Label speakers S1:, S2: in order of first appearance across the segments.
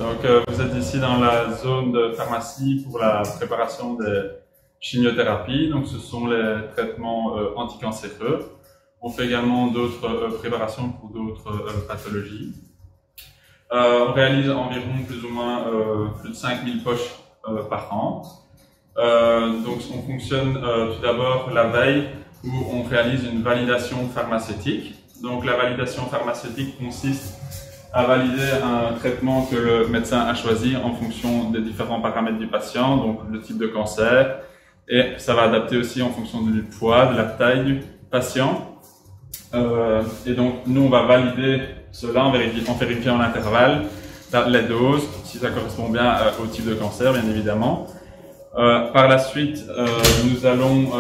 S1: Donc vous êtes ici dans la zone de pharmacie pour la préparation des chimiothérapies. Donc ce sont les traitements anticancéreux. On fait également d'autres préparations pour d'autres pathologies. On réalise environ plus ou moins plus de 5000 poches par an. Donc on fonctionne tout d'abord la veille où on réalise une validation pharmaceutique. Donc la validation pharmaceutique consiste à valider un traitement que le médecin a choisi en fonction des différents paramètres du patient, donc le type de cancer, et ça va adapter aussi en fonction du poids, de la taille du patient. Et donc nous on va valider cela en vérifiant l'intervalle, les doses, si ça correspond bien au type de cancer bien évidemment. Par la suite, nous allons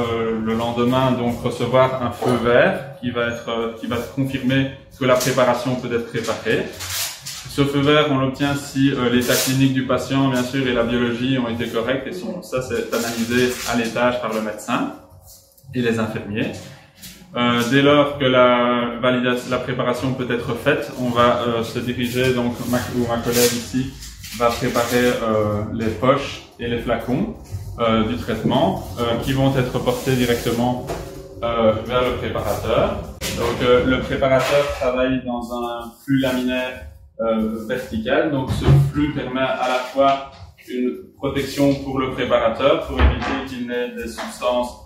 S1: le lendemain donc recevoir un feu vert qui va confirmer que la préparation peut être préparée. Ce feu vert, on l'obtient si l'état clinique du patient, bien sûr, et la biologie ont été corrects, et ça c'est analysé à l'étage par le médecin et les infirmiers. Dès lors que la préparation peut être faite, on va se diriger, donc ma collègue ici va préparer les poches et les flacons du traitement qui vont être portés directement vers le préparateur. Donc le préparateur travaille dans un flux laminaire vertical, donc ce flux permet à la fois une protection pour le préparateur pour éviter qu'il n'ait des substances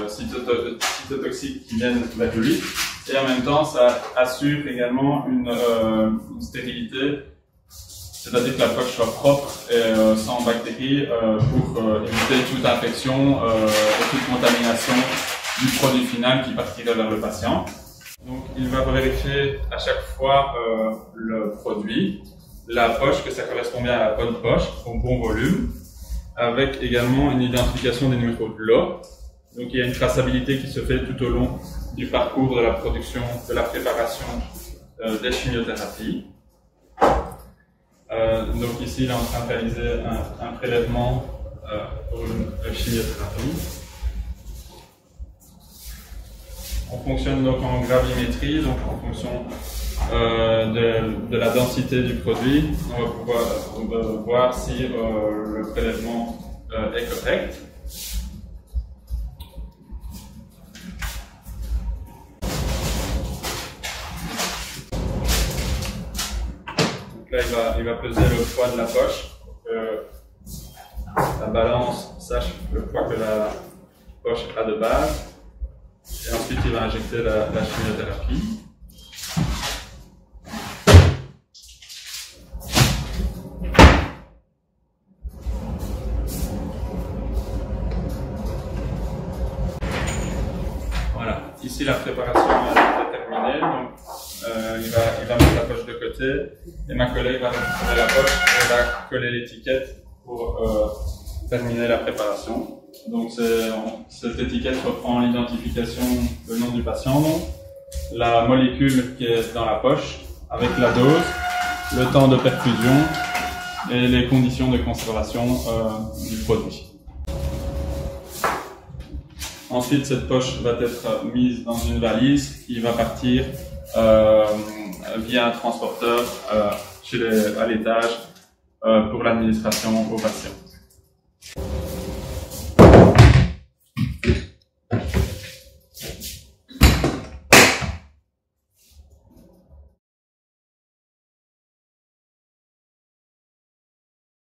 S1: cytotoxiques qui viennent vers lui, et en même temps ça assure également une stérilité, c'est-à-dire que la poche soit propre et sans bactéries pour éviter toute infection et toute contamination du produit final qui partirait vers le patient. Donc il va vérifier à chaque fois le produit, la poche, que ça correspond bien à la bonne poche, au bon volume, avec également une identification des numéros de lot. Donc il y a une traçabilité qui se fait tout au long du parcours de la production, de la préparation des chimiothérapies. Donc ici, il est en train de réaliser un prélèvement pour une chimiothérapie. On fonctionne donc en gravimétrie, donc en fonction de la densité du produit. On va pouvoir voir si le prélèvement est correct. Là, il va peser le poids de la poche pour que la balance sache le poids que la poche a de base. Et ensuite, il va injecter la chimiothérapie. Voilà, ici la préparation est terminée. Donc, il va mettre la poche de côté et ma collègue va récupérer la poche et va coller l'étiquette pour terminer la préparation. Donc cette étiquette reprend l'identification, le nom du patient, la molécule qui est dans la poche avec la dose, le temps de perfusion et les conditions de conservation du produit. Ensuite, cette poche va être mise dans une valise qui va partir via un transporteur à l'étage pour l'administration aux patients.